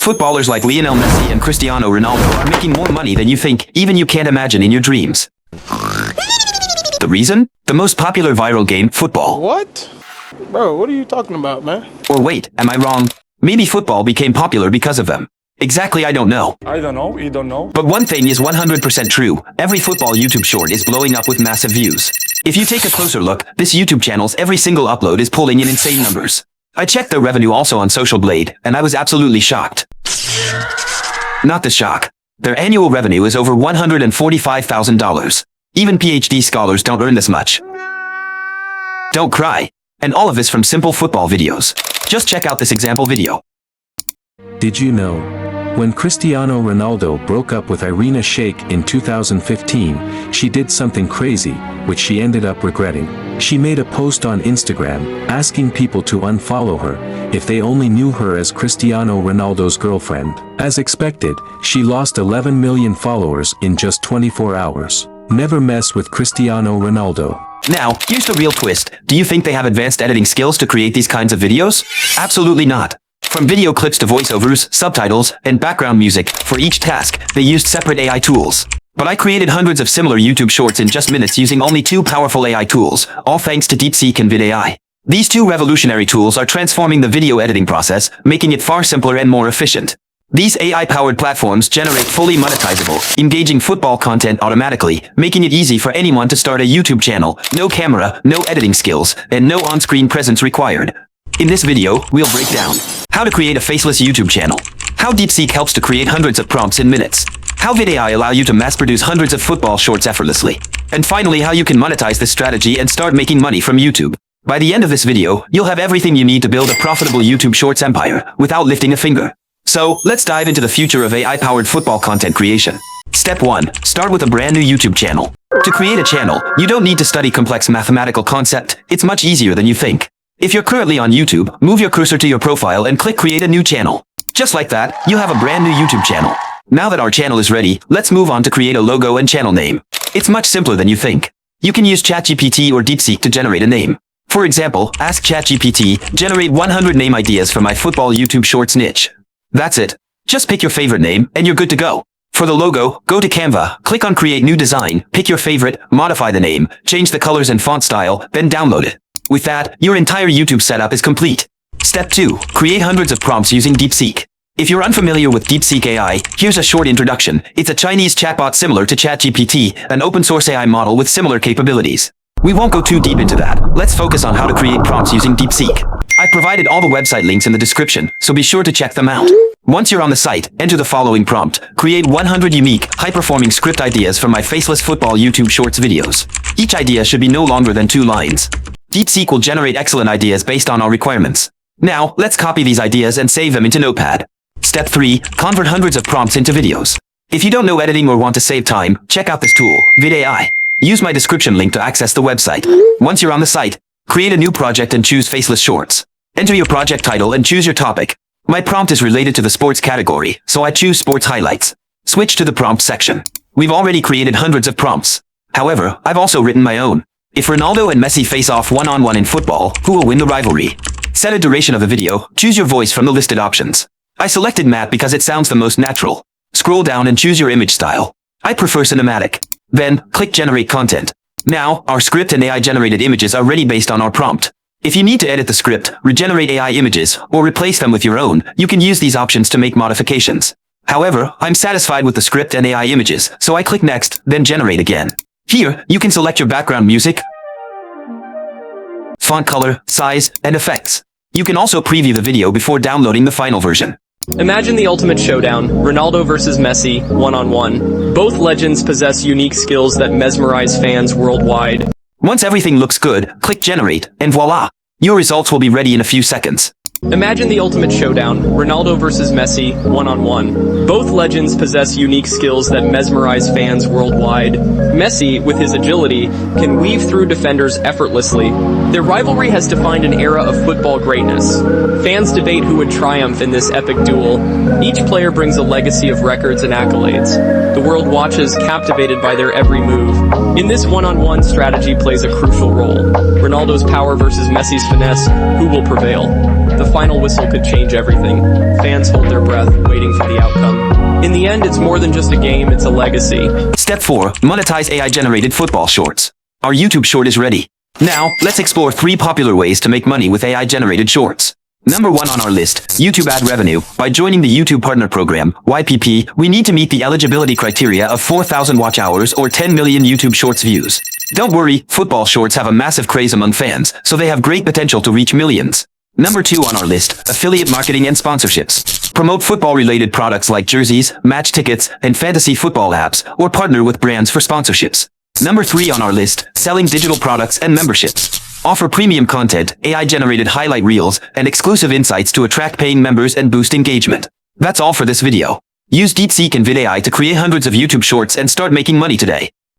Footballers like Lionel Messi and Cristiano Ronaldo are making more money than you think, even you can't imagine in your dreams. The reason? The most popular viral game, football. What? Bro, what are you talking about, man? Or wait, am I wrong? Maybe football became popular because of them. Exactly, I don't know. I don't know, you don't know. But one thing is 100% true. Every football YouTube short is blowing up with massive views. If you take a closer look, this YouTube channel's every single upload is pulling in insane numbers. I checked their revenue also on Social Blade, and I was absolutely shocked. Not the shock. Their annual revenue is over $145,000. Even PhD scholars don't earn this much. Don't cry. And all of this from simple football videos. Just check out this example video. Did you know? When Cristiano Ronaldo broke up with Irina Shayk in 2015, she did something crazy, which she ended up regretting. She made a post on Instagram, asking people to unfollow her, if they only knew her as Cristiano Ronaldo's girlfriend. As expected, she lost 11 million followers in just 24 hours. Never mess with Cristiano Ronaldo. Now, here's the real twist. Do you think they have advanced editing skills to create these kinds of videos? Absolutely not. From video clips to voiceovers, subtitles, and background music, for each task, they used separate AI tools. But I created hundreds of similar YouTube shorts in just minutes using only 2 powerful AI tools, all thanks to DeepSeek and VidAI. These 2 revolutionary tools are transforming the video editing process, making it far simpler and more efficient. These AI-powered platforms generate fully monetizable, engaging football content automatically, making it easy for anyone to start a YouTube channel, no camera, no editing skills, and no on-screen presence required. In this video, we'll break down how to create a faceless YouTube channel, how DeepSeek helps to create hundreds of prompts in minutes, how VidAI allow you to mass-produce hundreds of football shorts effortlessly, and finally how you can monetize this strategy and start making money from YouTube. By the end of this video, you'll have everything you need to build a profitable YouTube Shorts empire without lifting a finger. So, let's dive into the future of AI-powered football content creation. Step 1. Start with a brand new YouTube channel. To create a channel, you don't need to study complex mathematical concept. It's much easier than you think. If you're currently on YouTube, move your cursor to your profile and click Create a New Channel. Just like that, you have a brand new YouTube channel. Now that our channel is ready, let's move on to create a logo and channel name. It's much simpler than you think. You can use ChatGPT or DeepSeek to generate a name. For example, ask ChatGPT, generate 100 name ideas for my football YouTube Shorts niche. That's it. Just pick your favorite name, and you're good to go. For the logo, go to Canva, click on Create New Design, pick your favorite, modify the name, change the colors and font style, then download it. With that, your entire YouTube setup is complete. Step 2. Create hundreds of prompts using DeepSeek. If you're unfamiliar with DeepSeek AI, here's a short introduction. It's a Chinese chatbot similar to ChatGPT, an open-source AI model with similar capabilities. We won't go too deep into that. Let's focus on how to create prompts using DeepSeek. I provided all the website links in the description, so be sure to check them out. Once you're on the site, enter the following prompt. Create 100 unique, high-performing script ideas for my faceless football YouTube Shorts videos. Each idea should be no longer than 2 lines. DeepSeek will generate excellent ideas based on our requirements. Now, let's copy these ideas and save them into Notepad. Step 3. Convert hundreds of prompts into videos. If you don't know editing or want to save time, check out this tool, VidAI. Use my description link to access the website. Once you're on the site, create a new project and choose Faceless Shorts. Enter your project title and choose your topic. My prompt is related to the sports category, so I choose Sports Highlights. Switch to the prompt section. We've already created hundreds of prompts. However, I've also written my own. If Ronaldo and Messi face off one-on-one in football, who will win the rivalry? Set a duration of the video, choose your voice from the listed options. I selected matte because it sounds the most natural. Scroll down and choose your image style. I prefer cinematic. Then, click Generate Content. Now, our script and AI-generated images are ready based on our prompt. If you need to edit the script, regenerate AI images, or replace them with your own, you can use these options to make modifications. However, I'm satisfied with the script and AI images, so I click Next, then Generate again. Here, you can select your background music, font color, size, and effects. You can also preview the video before downloading the final version. Imagine the ultimate showdown, Ronaldo versus Messi, one-on-one. Both legends possess unique skills that mesmerize fans worldwide. Once everything looks good, click Generate, and voila! Your results will be ready in a few seconds. Imagine the ultimate showdown, Ronaldo versus Messi, one-on-one. Both legends possess unique skills that mesmerize fans worldwide. Messi, with his agility, can weave through defenders effortlessly. Their rivalry has defined an era of football greatness. Fans debate who would triumph in this epic duel. Each player brings a legacy of records and accolades. The world watches, captivated by their every move. In this one-on-one, strategy plays a crucial role. Ronaldo's power versus Messi's finesse, who will prevail? the final whistle could change everything. Fans hold their breath, waiting for the outcome. In the end, it's more than just a game, it's a legacy. Step 4. Monetize AI-generated football shorts. Our YouTube short is ready. Now, let's explore 3 popular ways to make money with AI-generated shorts. Number 1 on our list, YouTube ad revenue. By joining the YouTube Partner Program, YPP, we need to meet the eligibility criteria of 4,000 watch hours or 10 million YouTube Shorts views. Don't worry, football shorts have a massive craze among fans, so they have great potential to reach millions. Number 2 on our list, affiliate marketing and sponsorships. Promote football-related products like jerseys, match tickets, and fantasy football apps, or partner with brands for sponsorships. Number 3 on our list, selling digital products and memberships. Offer premium content, AI-generated highlight reels, and exclusive insights to attract paying members and boost engagement. That's all for this video. Use DeepSeek and VidAI to create hundreds of YouTube shorts and start making money today.